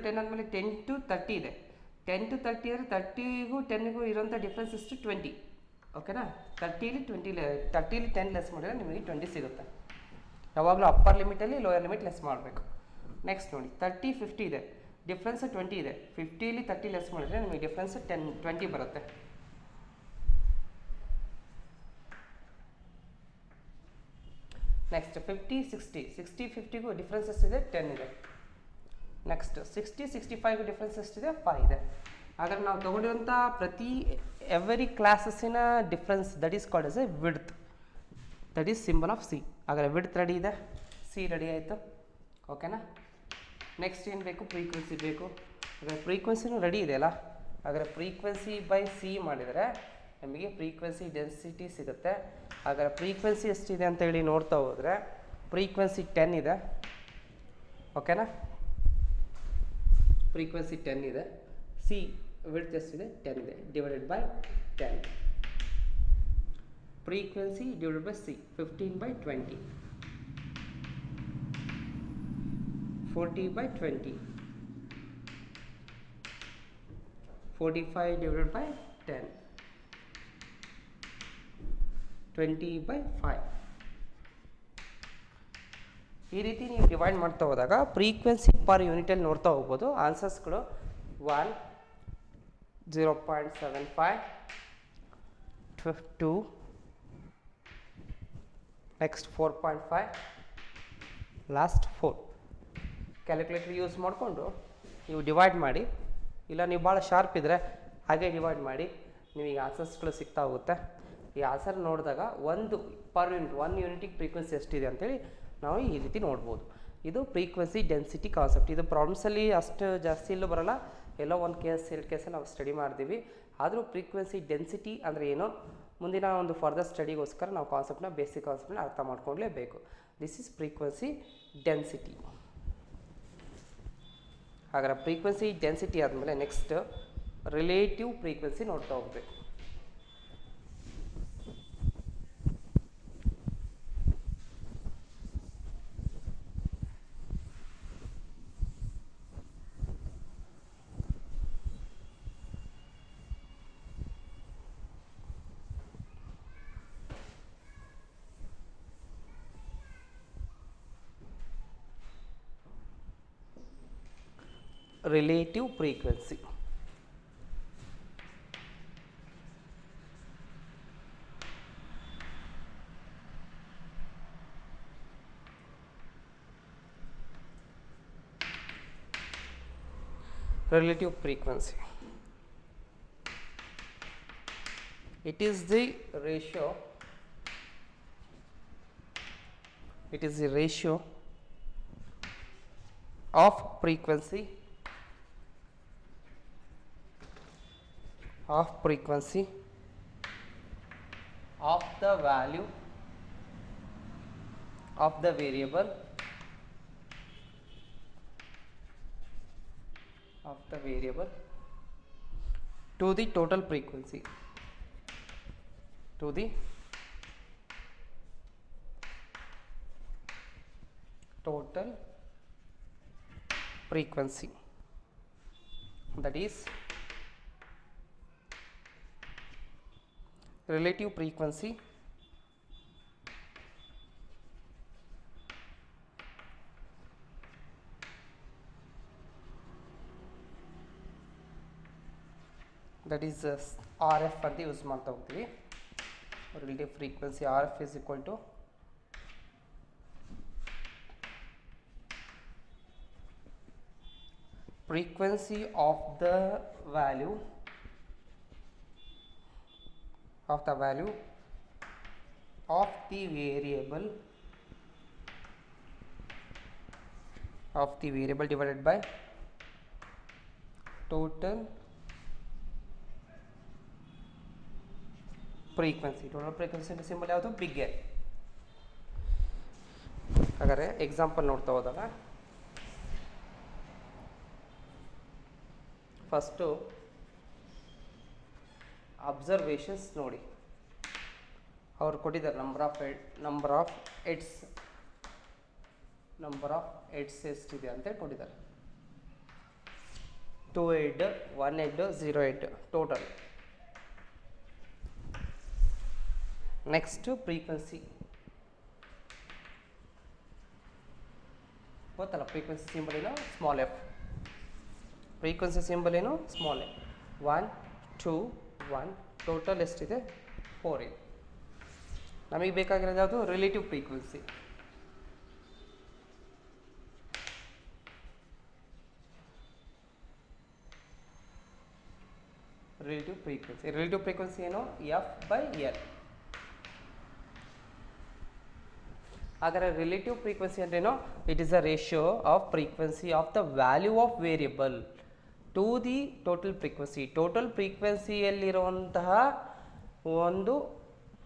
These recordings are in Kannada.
10 ಆದಮೇಲೆ 10 to 30 ಇದೆ. 10 to 30 ಅಂದರೆ 30ಗೂ 10ಗೂ ಇರೋಂಥ ಡಿಫ್ರೆನ್ಸ್ ಎಷ್ಟು 20. ಓಕೆನಾ? 30ಲಿ 10 ಲೆಸ್ ಮಾಡಿದ್ರೆ ನಿಮಗೆ 20 ಸಿಗುತ್ತೆ. ಯಾವಾಗಲೂ ಅಪ್ಪರ್ ಲಿಮಿಟಲ್ಲಿ ಲೋಯರ್ ಲಿಮಿಟ್ ಲೆಸ್ ಮಾಡಬೇಕು. ನೆಕ್ಸ್ಟ್ ನೋಡಿ 30 50 ಇದೆ, ಡಿಫ್ರೆನ್ಸ್ 20 ಇದೆ. 50ಲಿ 30 ಲೆಸ್ ಮಾಡಿದರೆ ನಿಮಗೆ ಡಿಫ್ರೆನ್ಸ್ 20 ಬರುತ್ತೆ. ನೆಕ್ಸ್ಟ್ 50 60, 60 50ಗೂ ಡಿಫ್ರೆನ್ಸ್ ಎಷ್ಟಿದೆ 10 ಇದೆ. ನೆಕ್ಸ್ಟ್ 60 65ಗೂ ಡಿಫ್ರೆನ್ಸ್ ಎಷ್ಟಿದೆ 5 ಇದೆ. ಹಾಗಾದ್ರೆ ನಾವು ತೊಗೊಂಡಿರುವಂಥ ಎವರಿ ಕ್ಲಾಸಸ್ಸಿನ difference that is called as a width, that is symbol of C. ಹಾಗಾದರೆ ವಿಡ್ತ್ ರೆಡಿ ಇದೆ, ಸಿ ರೆಡಿ ಆಯಿತು. ಓಕೆನಾ? ನೆಕ್ಸ್ಟ್ ಏನು ಬೇಕು? ಫ್ರೀಕ್ವೆನ್ಸಿ ಬೇಕು. ಹಾಗಾದರೆ ಫ್ರೀಕ್ವೆನ್ಸಿನೂ ರೆಡಿ ಇದೆಯಲ್ಲ, ಹಾಗಾದರೆ ಫ್ರೀಕ್ವೆನ್ಸಿ ಬೈ ಸಿ ಮಾಡಿದರೆ ನಮಗೆ ಫ್ರೀಕ್ವೆನ್ಸಿ ಡೆನ್ಸಿಟಿ ಸಿಗುತ್ತೆ. ಹಾಗಾದರೆ ಫ್ರೀಕ್ವೆನ್ಸಿ ಎಷ್ಟಿದೆ ಅಂತೇಳಿ ನೋಡ್ತಾ ಹೋದರೆ ಫ್ರೀಕ್ವೆನ್ಸಿ 10 ಇದೆ. ಓಕೆನಾ? ಫ್ರೀಕ್ವೆನ್ಸಿ 10 ಇದೆ. ಸಿ ವಿಡ್ತ್ ಎಷ್ಟಿದೆ 10 ಇದೆ, divided by 10. Frequency divided by C 15/20, 40/20, 45 divided by 10, 20/5. ಈ ರೀತಿ ನೀವು ಡಿವೈಡ್ ಮಾಡ್ತಾ ಹೋದಾಗ ಫ್ರೀಕ್ವೆನ್ಸಿ ಪರ್ ಯೂನಿಟಲ್ಲಿ ನೋಡ್ತಾ ಹೋಗ್ಬೋದು. ಆನ್ಸರ್ಸ್ಗಳು 1 0.75 2 ನೆಕ್ಸ್ಟ್ 4.5 ಲಾಸ್ಟ್ 4. ಕ್ಯಾಲ್ಕುಲೇಟರ್ ಯೂಸ್ ಮಾಡಿಕೊಂಡು ನೀವು ಡಿವೈಡ್ ಮಾಡಿ, ಇಲ್ಲ ನೀವು ಭಾಳ ಶಾರ್ಪ್ ಇದ್ದರೆ ಹಾಗೆ ಡಿವೈಡ್ ಮಾಡಿ, ನಿಮಗೆ ಆನ್ಸರ್ಸ್ಗಳು ಸಿಗ್ತಾ ಹೋಗುತ್ತೆ. ಈ ಆನ್ಸರ್ ನೋಡಿದಾಗ ಒನ್ ಯೂನಿಟಿಗೆ ಫ್ರೀಕ್ವೆನ್ಸಿ ಎಷ್ಟಿದೆ ಅಂತೇಳಿ ನಾವು ಈ ರೀತಿ ನೋಡ್ಬೋದು. ಇದು ಫ್ರೀಕ್ವೆನ್ಸಿ ಡೆನ್ಸಿಟಿ ಕಾನ್ಸೆಪ್ಟ್. ಇದು ಪ್ರಾಬ್ಲಮ್ಸಲ್ಲಿ ಅಷ್ಟು ಜಾಸ್ತಿ ಇಲ್ಲೂ ಬರೋಲ್ಲ, ಎಲ್ಲೋ ಒಂದು ಎರಡು ಕೇಸಲ್ಲಿ ನಾವು ಸ್ಟಡಿ ಮಾಡ್ತೀವಿ. ಆದರೂ ಫ್ರೀಕ್ವೆನ್ಸಿ ಡೆನ್ಸಿಟಿ ಅಂದರೆ ಏನೋ ಮುಂದಿನ ಒಂದು ಫರ್ದರ್ ಸ್ಟಡಿಗೋಸ್ಕರ ನಾವು ಬೇಸಿಕ್ ಕಾನ್ಸೆಪ್ಟ್ನ ಅರ್ಥ ಮಾಡ್ಕೊಳ್ಳೇಬೇಕು. This is frequency density. ಹಾಗಾದ್ರೆ ಫ್ರೀಕ್ವೆನ್ಸಿ ಡೆನ್ಸಿಟಿ ಆದಮೇಲೆ ನೆಕ್ಸ್ಟ್ ರಿಲೇಟಿವ್ ಫ್ರೀಕ್ವೆನ್ಸಿ ನೋಡ್ತಾ ಹೋಗ್ಬೇಕು. Relative frequency. Relative frequency. It is the ratio. It is the ratio of frequency of the value of the variable to the total frequency, to the total frequency, that is relative frequency that is RF ಅಂತ ಯೂಸ್ ಮಾಡ್ತಾ ಹೋಗ್ತೀವಿ. Relative frequency RF is equal to frequency of the value of the variable divided by total frequency. Total frequency symbol ಯಾವುದು? Big A. ಹಾಗಾದರೆ ಎಕ್ಸಾಂಪಲ್ ನೋಡ್ತಾ ಹೋದಾಗ ಫಸ್ಟು ಅಬ್ಸರ್ವೇಷನ್ಸ್ ನೋಡಿ. ಅವ್ರು ಕೊಟ್ಟಿದ್ದಾರೆ ನಂಬರ್ ಆಫ್ ಎಡ್ಸ್ ಎಷ್ಟಿದೆ ಅಂತ ಕೊಟ್ಟಿದ್ದಾರೆ. 2 head 1 head 0 head total. Next frequency ಗೊತ್ತಲ್ಲ, ಫ್ರೀಕ್ವೆನ್ಸಿ ಸಿಂಬಲ್ ಏನು ಸ್ಮಾಲ್ ಎಫ್, ಫ್ರೀಕ್ವೆನ್ಸಿ ಸಿಂಬಲ್ ಏನು ಸ್ಮಾಲ್ ಎಫ್. 1 2 1 ಟೋಟಲ್ ಎಷ್ಟಿದೆ 4 ಇದೆ. ನಮಗೆ ಬೇಕಾಗಿರೋದು ಯಾವುದು ರಿಲೇಟಿವ್ ಫ್ರೀಕ್ವೆನ್ಸಿ. ರಿಲೇಟಿವ್ ಫ್ರೀಕ್ವೆನ್ಸಿ ಏನು F/L. ಹಾಗಾದರೆ ರಿಲೇಟಿವ್ ಫ್ರೀಕ್ವೆನ್ಸಿ ಅಂದ್ರೇನು? It is a ratio of frequency of the value of variable to the total frequency. Total ಫ್ರೀಕ್ವೆನ್ಸಿಯಲ್ಲಿರುವಂತಹ ಒಂದು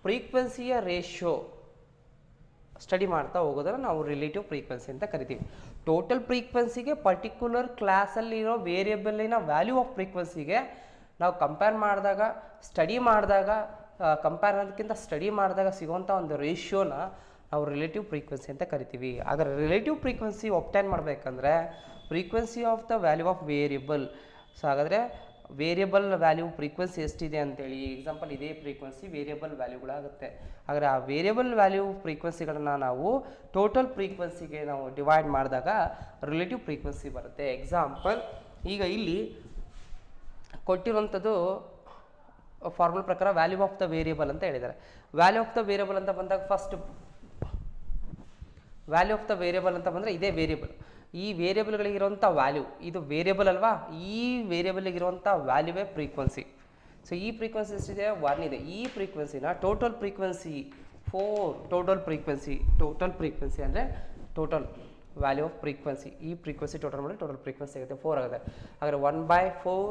ಫ್ರೀಕ್ವೆನ್ಸಿಯ ರೇಷಿಯೋ ಸ್ಟಡಿ ಮಾಡ್ತಾ ಹೋಗೋದನ್ನು ನಾವು ರಿಲೇಟಿವ್ ಫ್ರೀಕ್ವೆನ್ಸಿ ಅಂತ ಕರಿತೀವಿ. ಟೋಟಲ್ ಫ್ರೀಕ್ವೆನ್ಸಿಗೆ ಪರ್ಟಿಕ್ಯುಲರ್ ಕ್ಲಾಸಲ್ಲಿರೋ ವೇರಿಯಬಲ್ಲಿನ ವ್ಯಾಲ್ಯೂ ಆಫ್ ಫ್ರೀಕ್ವೆನ್ಸಿಗೆ ನಾವು ಕಂಪೇರ್ ಮಾಡಿದಾಗ, ಸ್ಟಡಿ ಮಾಡಿದಾಗ, ಕಂಪೇರ್ ಅನ್ನೋದಕ್ಕಿಂತ ಸ್ಟಡಿ ಮಾಡಿದಾಗ ಸಿಗುವಂಥ ಒಂದು ರೇಷಿಯೋನ ನಾವು ರಿಲೇಟಿವ್ ಫ್ರೀಕ್ವೆನ್ಸಿ ಅಂತ ಕರಿತೀವಿ. ಹಾಗಾದ್ರೆ ರಿಲೇಟಿವ್ ಫ್ರೀಕ್ವೆನ್ಸಿ ಒಬ್ಟೈನ್ ಮಾಡಬೇಕಂದ್ರೆ frequency of the value of variable. So ಹಾಗಾದರೆ ವೇರಿಯಬಲ್ ವ್ಯಾಲ್ಯೂ ಫ್ರೀಕ್ವೆನ್ಸಿ ಎಷ್ಟಿದೆ ಅಂತೇಳಿ ಎಕ್ಸಾಂಪಲ್ ಇದೇ ಫ್ರೀಕ್ವೆನ್ಸಿ ವೇರಿಯಬಲ್ ವ್ಯಾಲ್ಯೂಗಳಾಗುತ್ತೆ. ಹಾಗಾದರೆ ಆ ವೇರಿಯಬಲ್ ವ್ಯಾಲ್ಯೂ ಫ್ರೀಕ್ವೆನ್ಸಿಗಳನ್ನ ನಾವು ಟೋಟಲ್ ಫ್ರೀಕ್ವೆನ್ಸಿಗೆ ನಾವು ಡಿವೈಡ್ ಮಾಡಿದಾಗ ರಿಲೇಟಿವ್ ಫ್ರೀಕ್ವೆನ್ಸಿ ಬರುತ್ತೆ. ಎಕ್ಸಾಂಪಲ್ ಈಗ ಇಲ್ಲಿ ಕೊಟ್ಟಿರುವಂಥದ್ದು ಫಾರ್ಮುಲಾ ಪ್ರಕಾರ ವ್ಯಾಲ್ಯೂ ಆಫ್ ದ ವೇರಿಯಬಲ್ ಅಂತ ಹೇಳಿದ್ದಾರೆ. ವ್ಯಾಲ್ಯೂ ಆಫ್ ದ ವೇರಿಯಬಲ್ ಅಂತ ಬಂದಾಗ first value of the variable ಅಂತ ಬಂದರೆ ಇದೇ ವೇರಿಯಬಲ್. ಈ ವೇರಿಯಬಲ್ಗಳಿಗಿರುವಂಥ ವ್ಯಾಲ್ಯೂ ಇದು ವೇರಿಯಬಲ್ ಅಲ್ವಾ, ಈ ವೇರಿಯಬಲ್ಗಿರುವಂಥ ವ್ಯಾಲ್ಯೂವೇ ಫ್ರೀಕ್ವೆನ್ಸಿ. ಸೊ ಈ ಫ್ರೀಕ್ವೆನ್ಸಿ ಎಷ್ಟಿದೆ 1 ಇದೆ. ಈ ಫ್ರೀಕ್ವೆನ್ಸಿನ ಟೋಟಲ್ ಫ್ರೀಕ್ವೆನ್ಸಿ 4. ಟೋಟಲ್ ಫ್ರೀಕ್ವೆನ್ಸಿ ಅಂದರೆ ಟೋಟಲ್ ವ್ಯಾಲ್ಯೂ ಆಫ್ ಫ್ರೀಕ್ವೆನ್ಸಿ. ಈ ಫ್ರೀಕ್ವೆನ್ಸಿ ಟೋಟಲ್ ಮಾಡಿ ಟೋಟಲ್ ಫ್ರೀಕ್ವೆನ್ಸಿ ಆಗುತ್ತೆ 4 ಆಗುತ್ತೆ. ಹಾಗಾದರೆ 1/4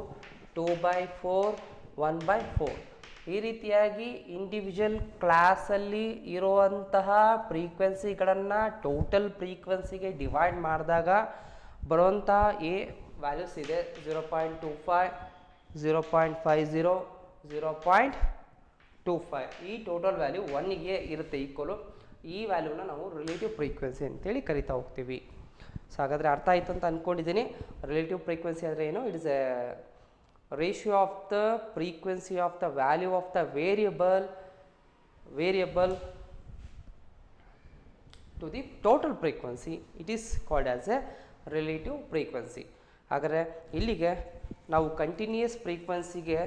2/4 1/4 ಈ ರೀತಿಯಾಗಿ ಇಂಡಿವಿಜುವಲ್ ಕ್ಲಾಸಲ್ಲಿ ಇರುವಂತಹ ಫ್ರೀಕ್ವೆನ್ಸಿಗಳನ್ನು ಟೋಟಲ್ ಫ್ರೀಕ್ವೆನ್ಸಿಗೆ ಡಿವೈಡ್ ಮಾಡಿದಾಗ ಬರುವಂತಹ ವ್ಯಾಲ್ಯೂಸ್ ಇದೆ 0.25 0.50 0.25. ಈ ಟೋಟಲ್ ವ್ಯಾಲ್ಯೂ 1ಗೆ ಇರುತ್ತೆ ಈಕ್ವಲು. ಈ ವ್ಯಾಲ್ಯೂನ ನಾವು ರಿಲೇಟಿವ್ ಫ್ರೀಕ್ವೆನ್ಸಿ ಅಂತೇಳಿ ಕರಿತಾ ಹೋಗ್ತೀವಿ. ಸೊ ಹಾಗಾದರೆ ಅರ್ಥ ಆಯಿತು ಅಂತ ಅಂದ್ಕೊಂಡಿದ್ದೀನಿ. ರಿಲೇಟಿವ್ ಫ್ರೀಕ್ವೆನ್ಸಿ ಅಂದರೆ ಏನು? It is A ratio of the frequency of the value of the variable to the total frequency. It is called as a relative frequency. ಹಾಗಾದರೆ ಇಲ್ಲಿಗೆ ನಾವು ಕಂಟಿನ್ಯೂಯಸ್ ಫ್ರೀಕ್ವೆನ್ಸಿಗೆ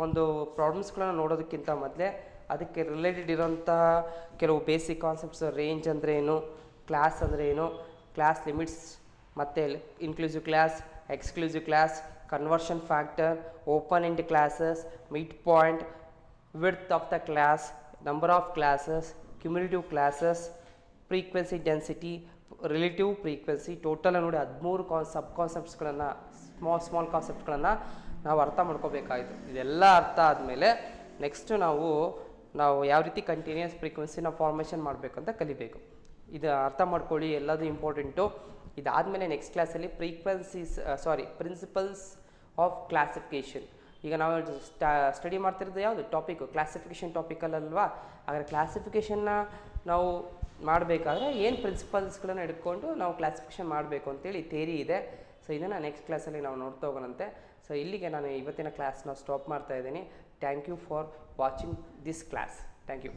ಒಂದು ಪ್ರಾಬ್ಲಮ್ಸ್ಗಳನ್ನ ನೋಡೋದಕ್ಕಿಂತ ಮೊದಲೇ ಅದಕ್ಕೆ ರಿಲೇಟೆಡ್ ಇರೋಂತಹ ಕೆಲವು ಬೇಸಿಕ್ ಕಾನ್ಸೆಪ್ಟ್ಸ್, ರೇಂಜ್ ಅಂದರೆ ಏನು, ಕ್ಲಾಸ್ ಅಂದರೆ ಏನು, ಕ್ಲಾಸ್ ಲಿಮಿಟ್ಸ್, ಮತ್ತು inclusive class, exclusive class, conversion factor, open-end classes, midpoint, width of the class, number of classes, cumulative classes, frequency density, relative frequency, total ನೋಡಿ 13 ಸಬ್ ಕಾನ್ಸೆಪ್ಟ್ಸ್ಗಳನ್ನು ಸ್ಮಾಲ್ ಕಾನ್ಸೆಪ್ಟ್ಗಳನ್ನು ನಾವು ಅರ್ಥ ಮಾಡ್ಕೋಬೇಕಾಯಿತು. ಇದೆಲ್ಲ ಅರ್ಥ ಆದಮೇಲೆ ನೆಕ್ಸ್ಟು ನಾವು ಯಾವ ರೀತಿ ಕಂಟಿನ್ಯೂಯಸ್ ಫ್ರೀಕ್ವೆನ್ಸಿನ ಫಾರ್ಮೇಷನ್ ಮಾಡಬೇಕಂತ ಕಲಿಬೇಕು. ಇದು ಅರ್ಥ ಮಾಡ್ಕೊಳ್ಳಿ, ಎಲ್ಲದು ಇಂಪಾರ್ಟೆಂಟು. ಇದಾದಮೇಲೆ ನೆಕ್ಸ್ಟ್ ಕ್ಲಾಸಲ್ಲಿ ಪ್ರಿನ್ಸಿಪಲ್ಸ್ ಆಫ್ ಕ್ಲಾಸಿಫಿಕೇಷನ್. ಈಗ ನಾವು ಸ್ಟಡಿ ಮಾಡ್ತಿರೋದು ಯಾವುದು ಟಾಪಿಕ್ಕು? ಕ್ಲಾಸಿಫಿಕೇಷನ್ ಟಾಪಿಕಲ್ಲಲ್ವಾ. ಹಾಗಾದರೆ ಕ್ಲಾಸಿಫಿಕೇಷನ್ನ ನಾವು ಮಾಡಬೇಕಾದ್ರೆ ಏನು ಪ್ರಿನ್ಸಿಪಲ್ಸ್ಗಳನ್ನು ಹಿಡ್ಕೊಂಡು ನಾವು ಕ್ಲಾಸಿಫಿಕೇಷನ್ ಮಾಡಬೇಕು ಅಂತೇಳಿ ಥಿಯರಿ ಇದೆ. ಸೊ ಇದನ್ನು ನೆಕ್ಸ್ಟ್ ಕ್ಲಾಸಲ್ಲಿ ನಾವು ನೋಡ್ತಾ ಹೋಗೋಣಂತೆ. ಸೊ ಇಲ್ಲಿಗೆ ನಾನು ಇವತ್ತಿನ ಕ್ಲಾಸ್ನ ಸ್ಟಾಪ್ ಮಾಡ್ತಾ ಇದ್ದೀನಿ. Thank you for watching this class. Thank you.